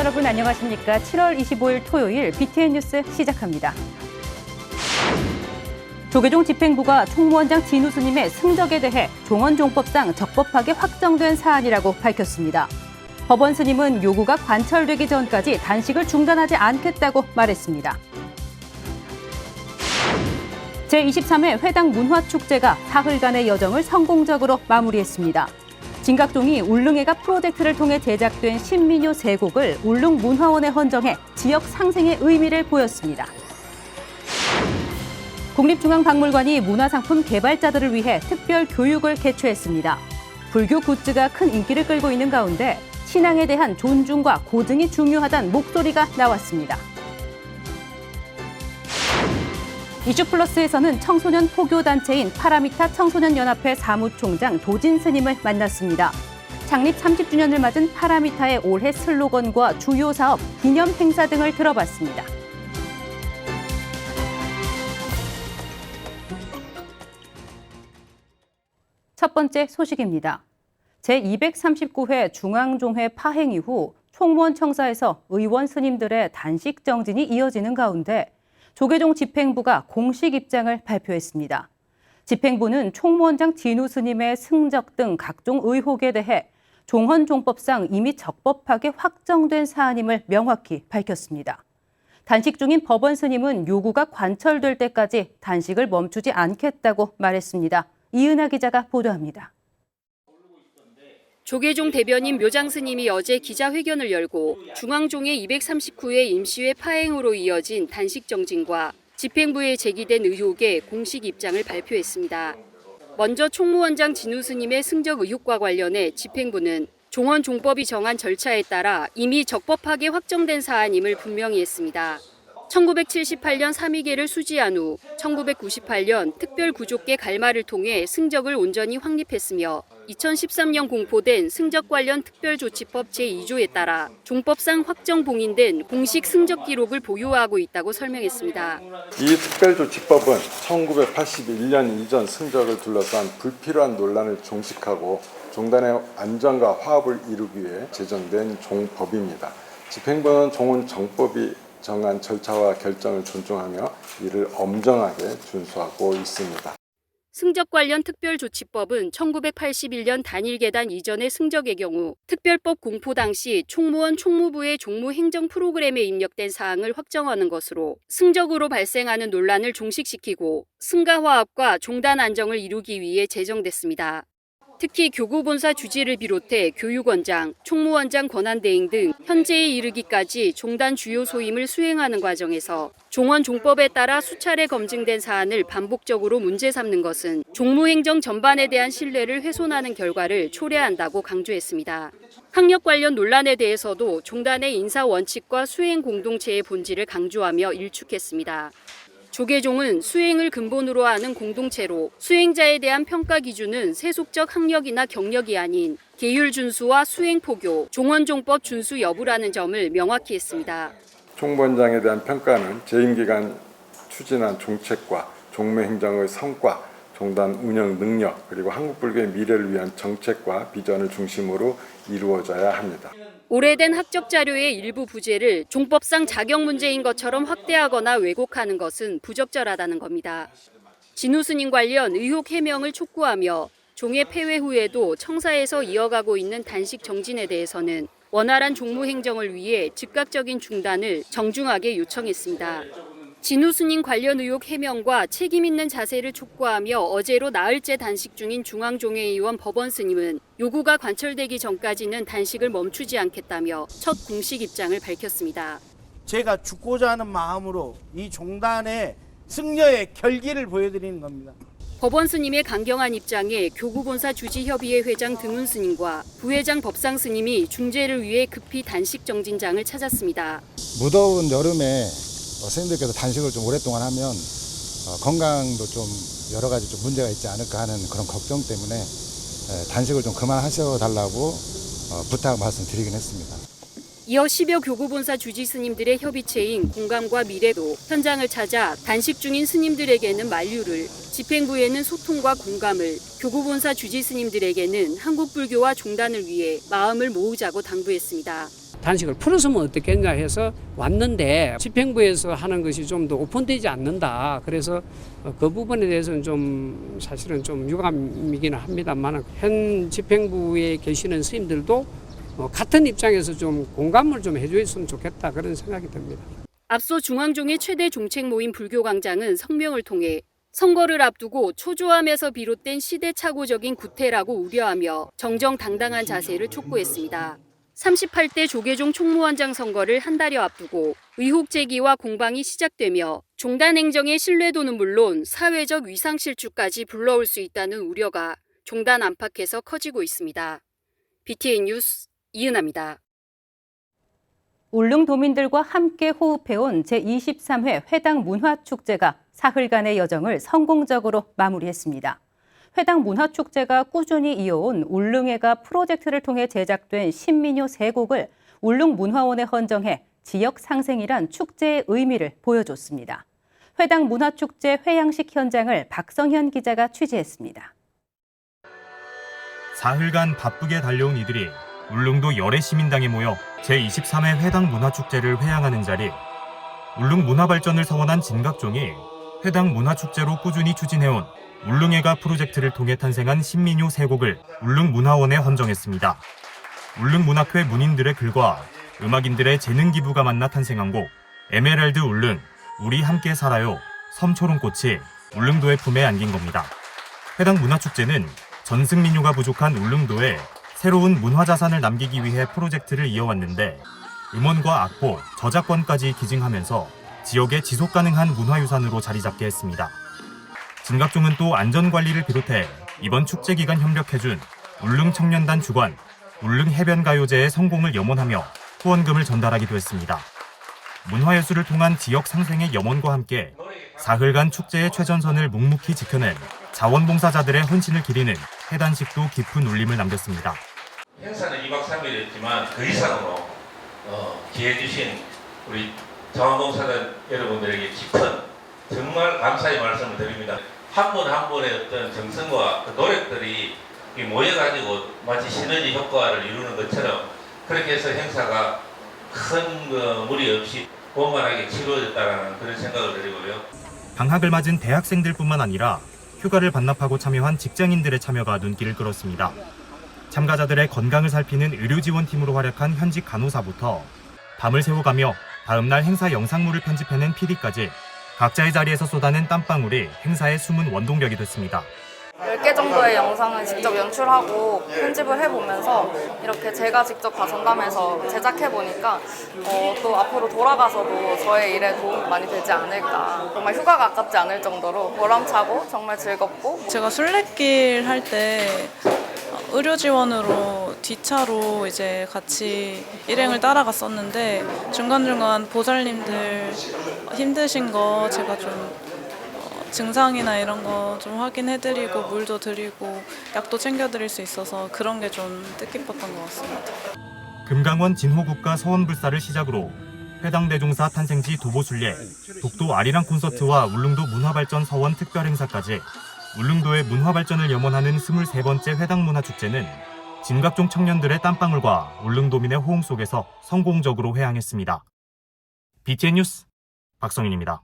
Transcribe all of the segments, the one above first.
여러분 안녕하십니까? 7월 25일 토요일 BTN 뉴스 시작합니다. 조계종 집행부가 총무원장 진우 스님의 승적에 대해 종원종법상 적법하게 확정된 사안이라고 밝혔습니다. 법원 스님은 요구가 관철되기 전까지 단식을 중단하지 않겠다고 말했습니다. 제23회 회당 문화축제가 사흘간의 여정을 성공적으로 마무리했습니다. 진각종이 울릉해가 프로젝트를 통해 제작된 신민요 3곡을 울릉문화원에 헌정해 지역 상생의 의미를 보였습니다. 국립중앙박물관이 문화상품 개발자들을 위해 특별 교육을 개최했습니다. 불교 굿즈가 큰 인기를 끌고 있는 가운데 신앙에 대한 존중과 고증이 중요하다는 목소리가 나왔습니다. 이슈플러스에서는 청소년 포교단체인 파라미타 청소년연합회 사무총장 도진 스님을 만났습니다. 창립 30주년을 맞은 파라미타의 올해 슬로건과 주요 사업, 기념 행사 등을 들어봤습니다. 첫 번째 소식입니다. 제239회 중앙종회 파행 이후 총무원 청사에서 의원 스님들의 단식 정진이 이어지는 가운데 조계종 집행부가 공식 입장을 발표했습니다. 집행부는 총무원장 진우 스님의 승적 등 각종 의혹에 대해 종헌종법상 이미 적법하게 확정된 사안임을 명확히 밝혔습니다. 단식 중인 법원 스님은 요구가 관철될 때까지 단식을 멈추지 않겠다고 말했습니다. 이은하 기자가 보도합니다. 조계종 대변인 묘장 스님이 어제 기자회견을 열고 중앙종회 239회 임시회 파행으로 이어진 단식 정진과 집행부에 제기된 의혹에 공식 입장을 발표했습니다. 먼저 총무원장 진우 스님의 승적 의혹과 관련해 집행부는 종헌종법이 정한 절차에 따라 이미 적법하게 확정된 사안임을 분명히 했습니다. 1978년 3위계를 수지한 후 1998년 특별구족계 갈마를 통해 승적을 온전히 확립했으며 2013년 공포된 승적 관련 특별조치법 제2조에 따라 종법상 확정 봉인된 공식 승적 기록을 보유하고 있다고 설명했습니다. 이 특별조치법은 1981년 이전 승적을 둘러싼 불필요한 논란을 종식하고 종단의 안전과 화합을 이루기 위해 제정된 종법입니다. 집행부는 종헌정법이 정한 절차와 결정을 존중하며 이를 엄정하게 준수하고 있습니다. 승적 관련 특별조치법은 1981년 단일계단 이전의 승적의 경우 특별법 공포 당시 총무원 총무부의 종무행정 프로그램에 입력된 사항을 확정하는 것으로 승적으로 발생하는 논란을 종식시키고 승가 화합과 종단 안정을 이루기 위해 제정됐습니다. 특히 교구본사 주지를 비롯해 교육원장, 총무원장 권한대행 등 현재에 이르기까지 종단 주요 소임을 수행하는 과정에서 종헌종법에 따라 수차례 검증된 사안을 반복적으로 문제 삼는 것은 종무행정 전반에 대한 신뢰를 훼손하는 결과를 초래한다고 강조했습니다. 학력 관련 논란에 대해서도 종단의 인사 원칙과 수행 공동체의 본질을 강조하며 일축했습니다. 조계종은 수행을 근본으로 하는 공동체로 수행자에 대한 평가 기준은 세속적 학력이나 경력이 아닌 계율 준수와 수행 포교, 종헌종법 준수 여부라는 점을 명확히 했습니다. 총무원장에 대한 평가는 재임 기간 추진한 종책과 종무행정의 성과, 종단 운영 능력, 그리고 한국불교의 미래를 위한 정책과 비전을 중심으로 이루어져야 합니다. 오래된 학적 자료의 일부 부재를 종법상 자격 문제인 것처럼 확대하거나 왜곡하는 것은 부적절하다는 겁니다. 진우 스님 관련 의혹 해명을 촉구하며 종회 폐회 후에도 청사에서 이어가고 있는 단식 정진에 대해서는 원활한 종무행정을 위해 즉각적인 중단을 정중하게 요청했습니다. 진우 스님 관련 의혹 해명과 책임 있는 자세를 촉구하며 어제로 나흘째 단식 중인 중앙종회의원 법원 스님은 요구가 관철되기 전까지는 단식을 멈추지 않겠다며 첫 공식 입장을 밝혔습니다. 제가 죽고자 하는 마음으로 이 종단의 승려의 결기를 보여드리는 겁니다. 법원 스님의 강경한 입장에 교구본사 주지협의회 회장 등운 스님과 부회장 법상 스님이 중재를 위해 급히 단식 정진장을 찾았습니다. 무더운 여름에 스님들께서 단식을 좀 오랫동안 하면 건강도 좀 여러 가지 좀 문제가 있지 않을까 하는 그런 걱정 때문에 단식을 좀 그만하셔 달라고 부탁 말씀드리긴 했습니다. 이어 10여 교구본사 주지 스님들의 협의체인 공감과 미래도 현장을 찾아 단식 중인 스님들에게는 만류를, 집행부에는 소통과 공감을, 교구본사 주지 스님들에게는 한국불교와 종단을 위해 마음을 모으자고 당부했습니다. 단식을 풀었으면 어떻겠냐 해서 왔는데 집행부에서 하는 것이 좀 더 오픈되지 않는다. 그래서 그 부분에 대해서는 좀 사실은 좀 유감이기는 합니다만 현 집행부에 계시는 스님들도 같은 입장에서 좀 공감을 좀 해주셨으면 좋겠다 그런 생각이 듭니다. 앞서 중앙종의 최대 종책 모임 불교광장은 성명을 통해 선거를 앞두고 초조함에서 비롯된 시대착오적인 구태라고 우려하며 정정당당한 자세를 촉구했습니다. 38대 조계종 총무원장 선거를 한 달여 앞두고 의혹 제기와 공방이 시작되며 종단 행정의 신뢰도는 물론 사회적 위상 실추까지 불러올 수 있다는 우려가 종단 안팎에서 커지고 있습니다. BTN 뉴스 이은하입니다. 울릉도민들과 함께 호흡해온 제23회 회당 문화축제가 사흘간의 여정을 성공적으로 마무리했습니다. 회당 문화축제가 꾸준히 이어온 울릉해가 프로젝트를 통해 제작된 신민요 3곡을 울릉문화원에 헌정해 지역 상생이란 축제의 의미를 보여줬습니다. 회당 문화축제 회양식 현장을 박성현 기자가 취재했습니다. 사흘간 바쁘게 달려온 이들이 울릉도 열애시민당에 모여 제23회 회당 문화축제를 회양하는 자리. 울릉 문화발전을 서원한 진각종이 회당 문화축제로 꾸준히 추진해온 울릉해가 프로젝트를 통해 탄생한 신민요 3곡을 울릉문화원에 헌정했습니다. 울릉문학회 문인들의 글과 음악인들의 재능 기부가 만나 탄생한 곡 에메랄드 울릉, 우리 함께 살아요, 섬초롱꽃이 울릉도의 품에 안긴 겁니다. 회당 문화축제는 전승민요가 부족한 울릉도에 새로운 문화자산을 남기기 위해 프로젝트를 이어왔는데 음원과 악보, 저작권까지 기증하면서 지역의 지속가능한 문화유산으로 자리잡게 했습니다. 진각종은 또 안전관리를 비롯해 이번 축제 기간 협력해준 울릉청년단 주관, 울릉해변가요제의 성공을 염원하며 후원금을 전달하기도 했습니다. 문화예술을 통한 지역 상생의 염원과 함께 사흘간 축제의 최전선을 묵묵히 지켜낸 자원봉사자들의 헌신을 기리는 해단식도 깊은 울림을 남겼습니다. 행사는 2박 3일이었지만 그 이상으로 기회해 주신 우리 자원봉사자 여러분들에게 깊은 정말 감사의 말씀을 드립니다. 한 분 한 분의 어떤 정성과 그 노력들이 모여가지고 마치 시너지 효과를 이루는 것처럼 그렇게 해서 행사가 큰 무리 없이 원만하게 치루어졌다는 그런 생각을 드리고요. 방학을 맞은 대학생들뿐만 아니라 휴가를 반납하고 참여한 직장인들의 참여가 눈길을 끌었습니다. 참가자들의 건강을 살피는 의료지원팀으로 활약한 현직 간호사부터 밤을 새워가며 다음날 행사 영상물을 편집해낸 PD까지 각자의 자리에서 쏟아낸 땀방울이 행사의 숨은 원동력이 됐습니다. 10개 정도의 영상을 직접 연출하고 편집을 해보면서 이렇게 제가 직접 다 전담해서 제작해보니까 또 앞으로 돌아가서도 저의 일에 도움이 많이 되지 않을까. 정말 휴가가 아깝지 않을 정도로 보람차고 정말 즐겁고. 제가 순례길 할 때 의료 지원으로 뒷차로 이제 같이 일행을 따라갔었는데 중간중간 보살님들 힘드신 거 제가 좀 증상이나 이런 거 좀 확인해드리고 물도 드리고 약도 챙겨드릴 수 있어서 그런 게 좀 뜻깊었던 것 같습니다. 금강원 진호국가 서원불사를 시작으로 회당대종사 탄생지 도보순례, 독도 아리랑 콘서트와 울릉도 문화발전 서원 특별행사까지 울릉도의 문화발전을 염원하는 23번째 회당문화축제는 진각종 청년들의 땀방울과 울릉도민의 호응 속에서 성공적으로 회항했습니다. BTN 뉴스 박성윤입니다.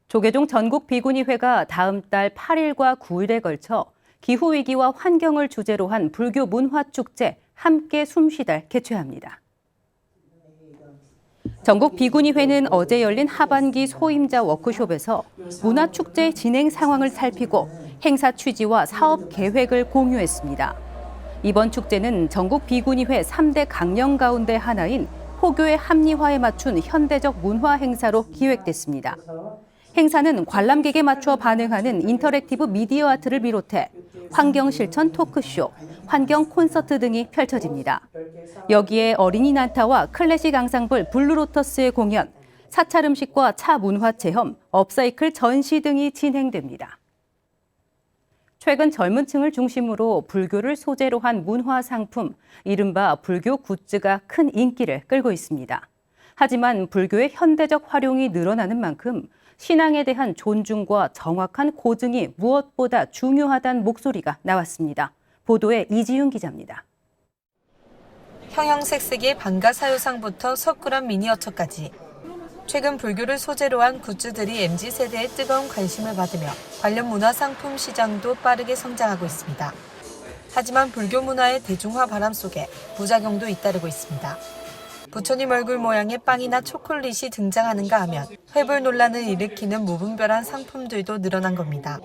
조계종 전국 비구니회가 다음 달 8일과 9일에 걸쳐 기후위기와 환경을 주제로 한 불교 문화축제 함께 숨쉬달 개최합니다. 전국 비구니회는 어제 열린 하반기 소임자 워크숍에서 문화축제 진행 상황을 살피고 행사 취지와 사업 계획을 공유했습니다. 이번 축제는 전국 비구니회 3대 강령 가운데 하나인 포교의 합리화에 맞춘 현대적 문화 행사로 기획됐습니다. 행사는 관람객에 맞춰 반응하는 인터랙티브 미디어 아트를 비롯해 환경 실천 토크쇼, 환경 콘서트 등이 펼쳐집니다. 여기에 어린이 난타와 클래식 앙상블 블루로터스의 공연, 사찰 음식과 차 문화 체험, 업사이클 전시 등이 진행됩니다. 최근 젊은 층을 중심으로 불교를 소재로 한 문화 상품, 이른바 불교 굿즈가 큰 인기를 끌고 있습니다. 하지만 불교의 현대적 활용이 늘어나는 만큼 신앙에 대한 존중과 정확한 고증이 무엇보다 중요하다는 목소리가 나왔습니다. 보도에 이지윤 기자입니다. 형형색색의 방가 사요상부터 석굴암 미니어처까지 최근 불교를 소재로 한 굿즈들이 MZ세대의 뜨거운 관심을 받으며 관련 문화상품 시장도 빠르게 성장하고 있습니다. 하지만 불교 문화의 대중화 바람 속에 부작용도 잇따르고 있습니다. 부처님 얼굴 모양의 빵이나 초콜릿이 등장하는가 하면 회불 논란을 일으키는 무분별한 상품들도 늘어난 겁니다.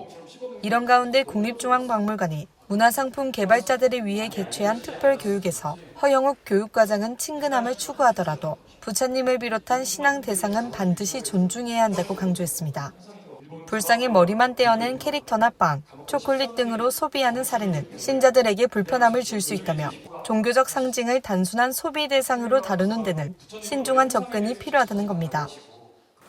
이런 가운데 국립중앙박물관이 문화상품 개발자들을 위해 개최한 특별교육에서 허영욱 교육과장은 친근함을 추구하더라도 부처님을 비롯한 신앙 대상은 반드시 존중해야 한다고 강조했습니다. 불상의 머리만 떼어낸 캐릭터나 빵, 초콜릿 등으로 소비하는 사례는 신자들에게 불편함을 줄 수 있다며 종교적 상징을 단순한 소비 대상으로 다루는 데는 신중한 접근이 필요하다는 겁니다.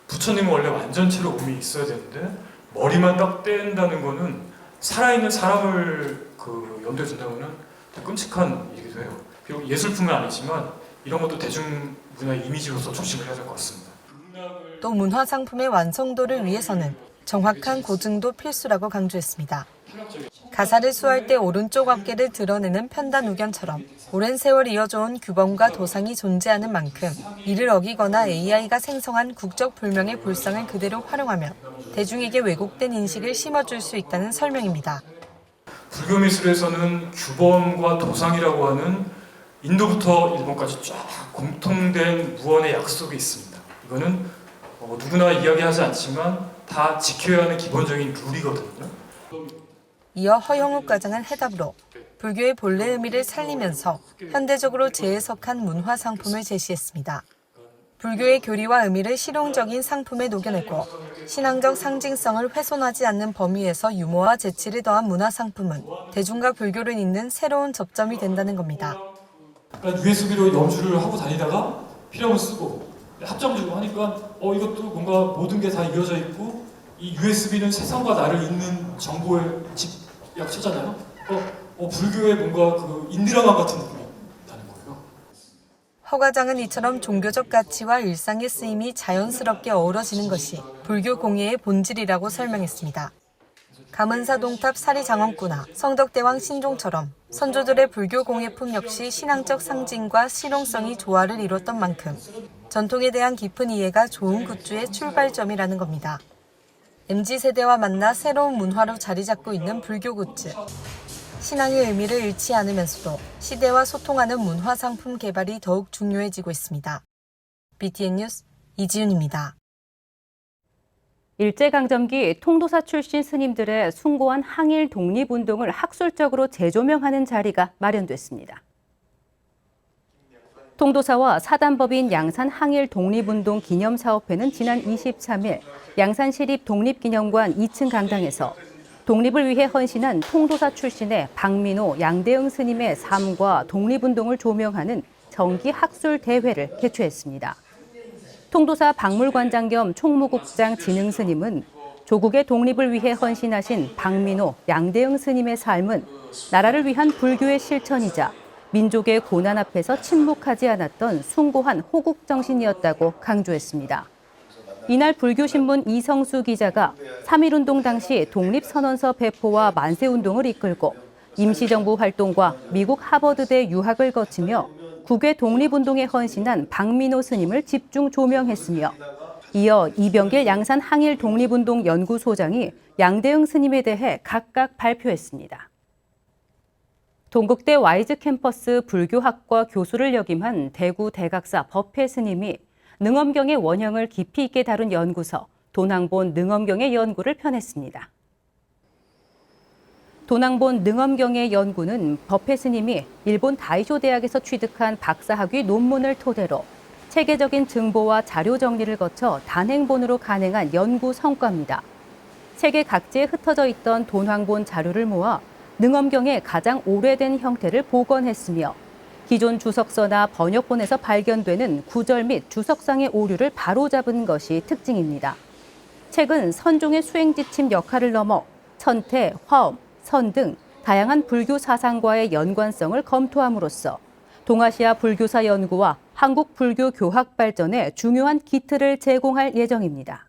부처님은 원래 완전체로 몸이 있어야 되는데 머리만 딱 뗀다는 거는 살아있는 사람을 염두에 둔다고는 끔찍한 일이기도 해요. 비록 예술품은 아니지만 이런 것도 대중문화의 이미지로서 조심을 해야 될 것 같습니다. 또 문화상품의 완성도를 위해서는 정확한 고증도 필수라고 강조했습니다. 가사를 수할 때 오른쪽 어깨를 드러내는 편단 우견처럼 오랜 세월 이어져온 규범과 도상이 존재하는 만큼 이를 어기거나 AI가 생성한 국적불명의 불상을 그대로 활용하면 대중에게 왜곡된 인식을 심어줄 수 있다는 설명입니다. 불교 미술에서는 규범과 도상이라고 하는 인도부터 일본까지 쫙 공통된 무언의 약속이 있습니다. 이거는 누구나 이야기하지 않지만 다 지켜야 하는 기본적인 룰이거든요. 이어 허영욱 과장은 해답으로 불교의 본래 의미를 살리면서 현대적으로 재해석한 문화 상품을 제시했습니다. 불교의 교리와 의미를 실용적인 상품에 녹여내고 신앙적 상징성을 훼손하지 않는 범위에서 유머와 재치를 더한 문화 상품은 대중과 불교를 잇는 새로운 접점이 된다는 겁니다. 그러니까 USB로 연주를 하고 다니다가 필요하면 쓰고 합정 주고 하니까 이것도 뭔가 모든 게 다 이어져 있고 이 USB는 세상과 나를 잇는 정보의 집약체잖아요. 불교의 뭔가 인디라만 같은 느낌이 나는 거예요. 허 과장은 이처럼 종교적 가치와 일상의 쓰임이 자연스럽게 어우러지는 것이 불교 공예의 본질이라고 설명했습니다. 감은사 동탑 사리장엄구나 성덕대왕 신종처럼 선조들의 불교 공예품 역시 신앙적 상징과 실용성이 조화를 이뤘던 만큼 전통에 대한 깊은 이해가 좋은 굿즈의 출발점이라는 겁니다. MZ세대와 만나 새로운 문화로 자리 잡고 있는 불교 굿즈. 신앙의 의미를 잃지 않으면서도 시대와 소통하는 문화 상품 개발이 더욱 중요해지고 있습니다. BTN 뉴스 이지윤입니다. 일제강점기 통도사 출신 스님들의 숭고한 항일 독립운동을 학술적으로 재조명하는 자리가 마련됐습니다. 통도사와 사단법인 양산 항일 독립운동 기념사업회는 지난 23일 양산시립 독립기념관 2층 강당에서 독립을 위해 헌신한 통도사 출신의 박민호, 양대응 스님의 삶과 독립운동을 조명하는 정기학술대회를 개최했습니다. 통도사 박물관장 겸 총무국장 진흥 스님은 조국의 독립을 위해 헌신하신 박민호, 양대응 스님의 삶은 나라를 위한 불교의 실천이자 민족의 고난 앞에서 침묵하지 않았던 숭고한 호국 정신이었다고 강조했습니다. 이날 불교신문 이성수 기자가 3.1운동 당시 독립선언서 배포와 만세운동을 이끌고 임시정부 활동과 미국 하버드대 유학을 거치며 국외 독립운동에 헌신한 박민호 스님을 집중 조명했으며 이어 이병길 양산 항일 독립운동 연구소장이 양대응 스님에 대해 각각 발표했습니다. 동국대 와이즈 캠퍼스 불교학과 교수를 역임한 대구 대각사 법회 스님이 능엄경의 원형을 깊이 있게 다룬 연구서 도낭본 능엄경의 연구를 펴냈습니다. 도낭본 능엄경의 연구는 법회 스님이 일본 다이쇼 대학에서 취득한 박사학위 논문을 토대로 체계적인 정보와 자료 정리를 거쳐 단행본으로 간행한 연구 성과입니다. 세계 각지에 흩어져 있던 도낭본 자료를 모아 능엄경의 가장 오래된 형태를 복원했으며 기존 주석서나 번역본에서 발견되는 구절 및 주석상의 오류를 바로잡은 것이 특징입니다. 최근 선종의 수행지침 역할을 넘어 천태, 화엄, 선 등 다양한 불교 사상과의 연관성을 검토함으로써 동아시아 불교사 연구와 한국 불교 교학 발전에 중요한 기틀을 제공할 예정입니다.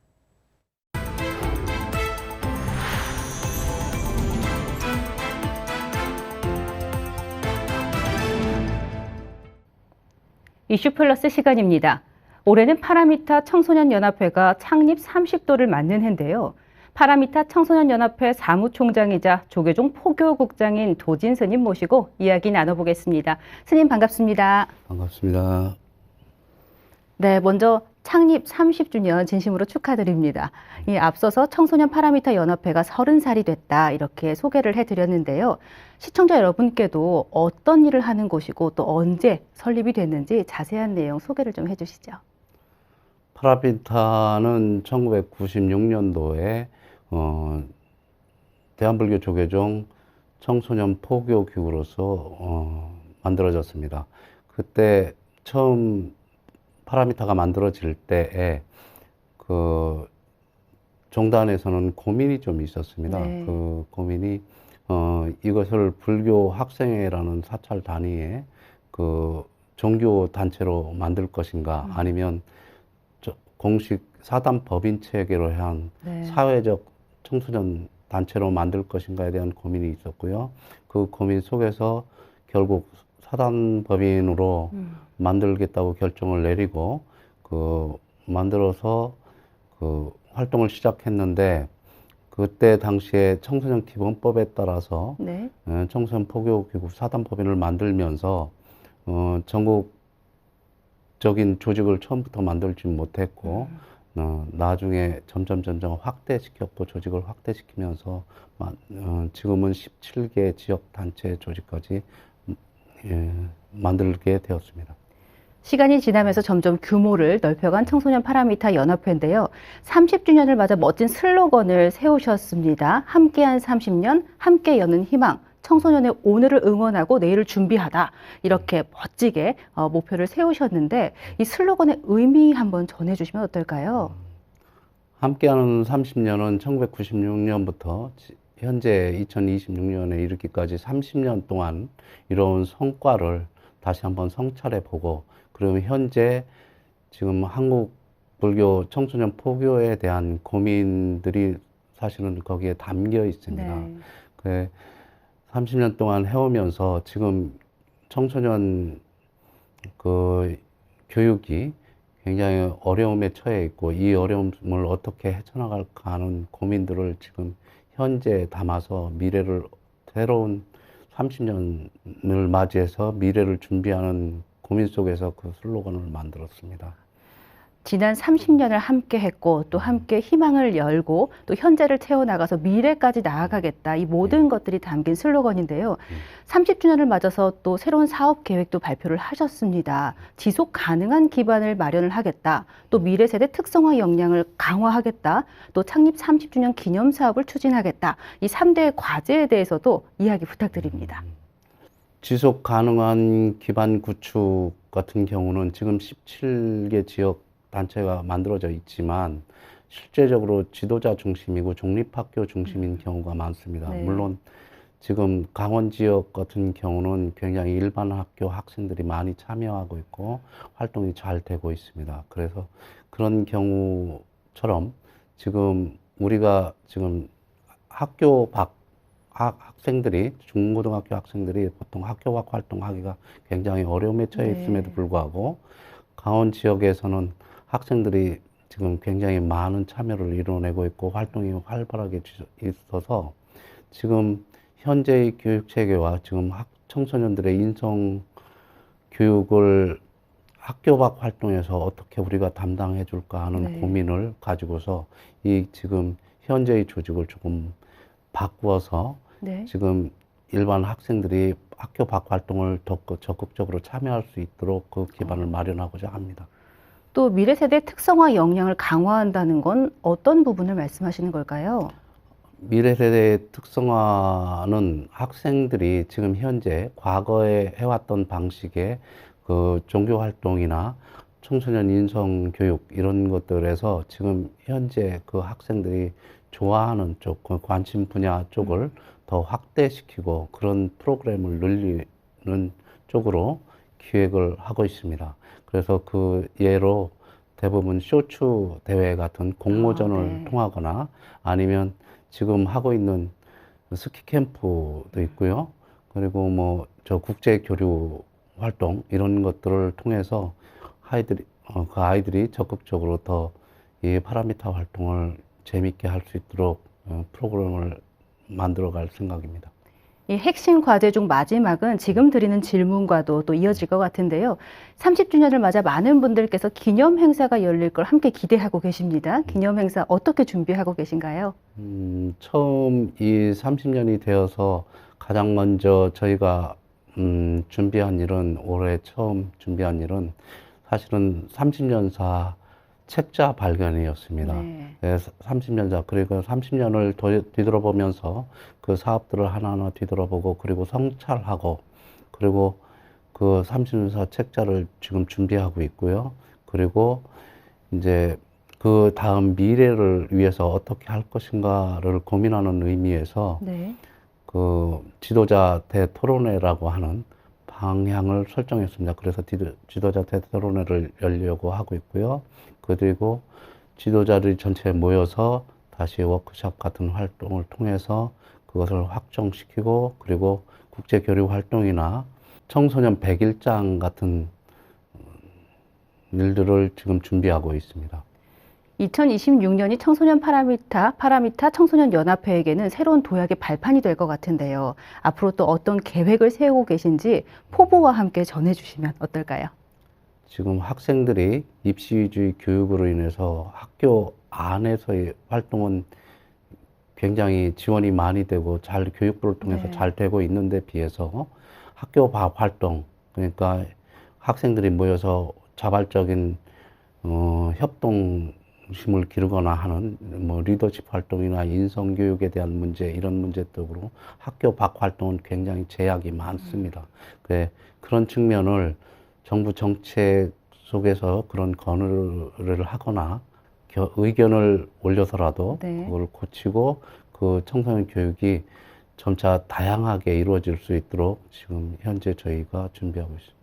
이슈 플러스 시간입니다. 올해는 파라미타 청소년연합회가 창립 30도를 맞는 해인데요. 파라미타 청소년연합회 사무총장이자 조계종 포교국장인 도진 스님 모시고 이야기 나눠보겠습니다. 스님 반갑습니다. 반갑습니다. 네, 먼저 창립 30주년 진심으로 축하드립니다. 앞서서 청소년 파라미타 연합회가 30살이 됐다 이렇게 소개를 해드렸는데요. 시청자 여러분께도 어떤 일을 하는 곳이고 또 언제 설립이 됐는지 자세한 내용 소개를 좀 해주시죠. 파라미타는 1996년도에 대한불교 조계종 청소년 포교 기구로서 만들어졌습니다. 그때 처음 파라미타가 만들어질 때에 그 종단에서는 고민이 좀 있었습니다. 네. 그 고민이 이것을 불교 학생회라는 사찰 단위의 그 종교 단체로 만들 것인가 아니면 공식 사단 법인 체계로 한 네. 사회적 청소년 단체로 만들 것인가에 대한 고민이 있었고요. 그 고민 속에서 결국 사단 법인으로 만들겠다고 결정을 내리고 만들어서 활동을 시작했는데 그때 당시에 청소년 기본법에 따라서 네. 청소년 포교기구 사단 법인을 만들면서 전국적인 조직을 처음부터 만들지 못했고 나중에 점점 확대시켰고 조직을 확대시키면서 지금은 17개 지역 단체 조직까지 만들게 되었습니다. 시간이 지나면서 점점 규모를 넓혀간 청소년 파라미타 연합회인데요. 30주년을 맞아 멋진 슬로건을 세우셨습니다. 함께한 30년, 함께 여는 희망, 청소년의 오늘을 응원하고 내일을 준비하다. 이렇게 멋지게 목표를 세우셨는데 이 슬로건의 의미 한번 전해주시면 어떨까요? 함께하는 30년은 1996년부터 현재 2026년에 이르기까지 30년 동안 이뤄온 성과를 다시 한번 성찰해보고 그러면 현재 지금 한국 불교 청소년 포교에 대한 고민들이 사실은 거기에 담겨 있습니다. 네. 그 30년 동안 해오면서 지금 청소년 그 교육이 굉장히 어려움에 처해 있고 이 어려움을 어떻게 헤쳐나갈까 하는 고민들을 지금 현재 담아서 미래를 새로운 30년을 맞이해서 미래를 준비하는 고민 속에서 그 슬로건을 만들었습니다. 지난 30년을 함께 했고 또 함께 희망을 열고 또 현재를 채워나가서 미래까지 나아가겠다. 이 모든 것들이 담긴 슬로건인데요. 30주년을 맞아서 또 새로운 사업 계획도 발표를 하셨습니다. 지속 가능한 기반을 마련을 하겠다. 또 미래 세대 특성화 역량을 강화하겠다. 또 창립 30주년 기념 사업을 추진하겠다. 이 3대 과제에 대해서도 이야기 부탁드립니다. 지속 가능한 기반 구축 같은 경우는 지금 17개 지역 단체가 만들어져 있지만 실제적으로 지도자 중심이고 종립학교 중심인 경우가 많습니다. 네. 물론 지금 강원 지역 같은 경우는 굉장히 일반 학교 학생들이 많이 참여하고 있고 활동이 잘 되고 있습니다. 그래서 그런 경우처럼 지금 우리가 지금 학교 밖 학생들이 중고등학교 학생들이 보통 학교 밖 활동하기가 굉장히 어려움에 처해 있음에도 불구하고 강원 지역에서는 학생들이 지금 굉장히 많은 참여를 이뤄내고 있고 활동이 활발하게 있어서 지금 현재의 교육 체계와 지금 청소년들의 인성 교육을 학교 밖 활동에서 어떻게 우리가 담당해 줄까 하는 고민을 가지고서 이 지금 현재의 조직을 조금 바꾸어서 지금 일반 학생들이 학교 밖 활동을 더 적극적으로 참여할 수 있도록 그 기반을 마련하고자 합니다. 또 미래 세대 특성화 역량을 강화한다는 건 어떤 부분을 말씀하시는 걸까요? 미래 세대의 특성화는 학생들이 지금 현재 과거에 해왔던 방식의 그 종교 활동이나 청소년 인성 교육 이런 것들에서 지금 현재 그 학생들이 좋아하는 쪽, 그 관심 분야 쪽을 더 확대시키고 그런 프로그램을 늘리는 쪽으로 기획을 하고 있습니다. 그래서 그 예로 대부분 쇼츠 대회 같은 공모전을 통하거나 아니면 지금 하고 있는 스키 캠프도 있고요. 그리고 뭐 저 국제 교류 활동 이런 것들을 통해서 그 아이들이 적극적으로 더 이 파라미터 활동을 재밌게 할 수 있도록 프로그램을 만들어갈 생각입니다. 이 핵심 과제 중 마지막은 지금 드리는 질문과도 또 이어질 것 같은데요. 30주년을 맞아 많은 분들께서 기념 행사가 열릴 걸 함께 기대하고 계십니다. 기념 행사 어떻게 준비하고 계신가요? 처음 이 30년이 되어서 가장 먼저 저희가 준비한 일은 올해 처음 준비한 일은 사실은 30년사 책자 발견이었습니다. 네. 30년자 그리고 30년을 뒤돌아보면서 그 사업들을 하나하나 뒤돌아보고 그리고 성찰하고 그리고 그 30년사 책자를 지금 준비하고 있고요. 그리고 이제 그 다음 미래를 위해서 어떻게 할 것인가를 고민하는 의미에서 네. 그 지도자 대토론회라고 하는 방향을 설정했습니다. 그래서 지도자 대토론회를 열려고 하고 있고요. 그리고 지도자들이 전체 모여서 다시 워크숍 같은 활동을 통해서 그것을 확정시키고 그리고 국제교류 활동이나 청소년 100일장 같은 일들을 지금 준비하고 있습니다. 2026년이 청소년 파라미타 청소년 연합회에게는 새로운 도약의 발판이 될 것 같은데요. 앞으로 또 어떤 계획을 세우고 계신지 포부와 함께 전해주시면 어떨까요? 지금 학생들이 입시 위주의 교육으로 인해서 학교 안에서의 활동은 굉장히 지원이 많이 되고 교육부를 통해서 잘 되고 있는데 비해서 학교 밖 활동, 그러니까 학생들이 모여서 자발적인 협동심을 기르거나 하는 리더십 활동이나 인성교육에 대한 문제, 이런 문제 등으로 학교 밖 활동은 굉장히 제약이 많습니다. 그런 측면을 정부 정책 속에서 그런 건의를 하거나 의견을 올려서라도 그걸 고치고 그 청소년 교육이 점차 다양하게 이루어질 수 있도록 지금 현재 저희가 준비하고 있습니다.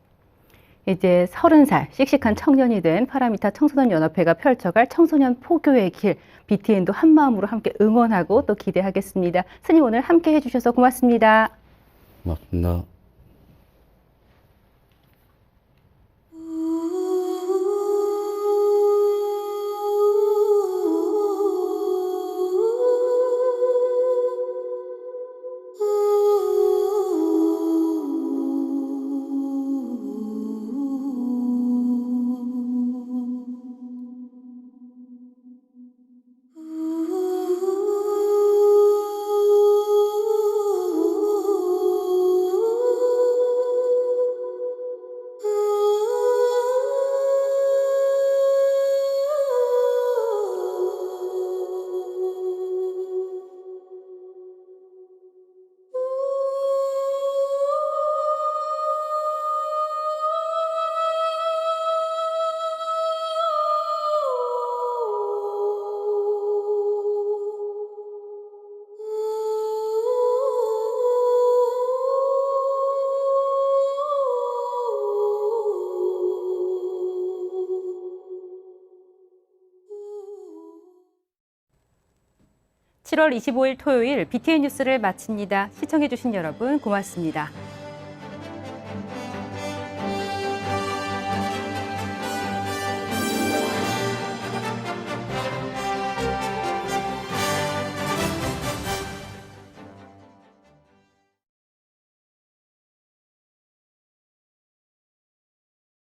이제 30살 씩씩한 청년이 된 파라미타 청소년 연합회가 펼쳐갈 청소년 포교의 길, BTN도 한마음으로 함께 응원하고 또 기대하겠습니다. 스님 오늘 함께 해주셔서 고맙습니다. 고맙습니다. (7월 25일) 토요일 BTN 뉴스를 마칩니다. 시청해주신 여러분 고맙습니다.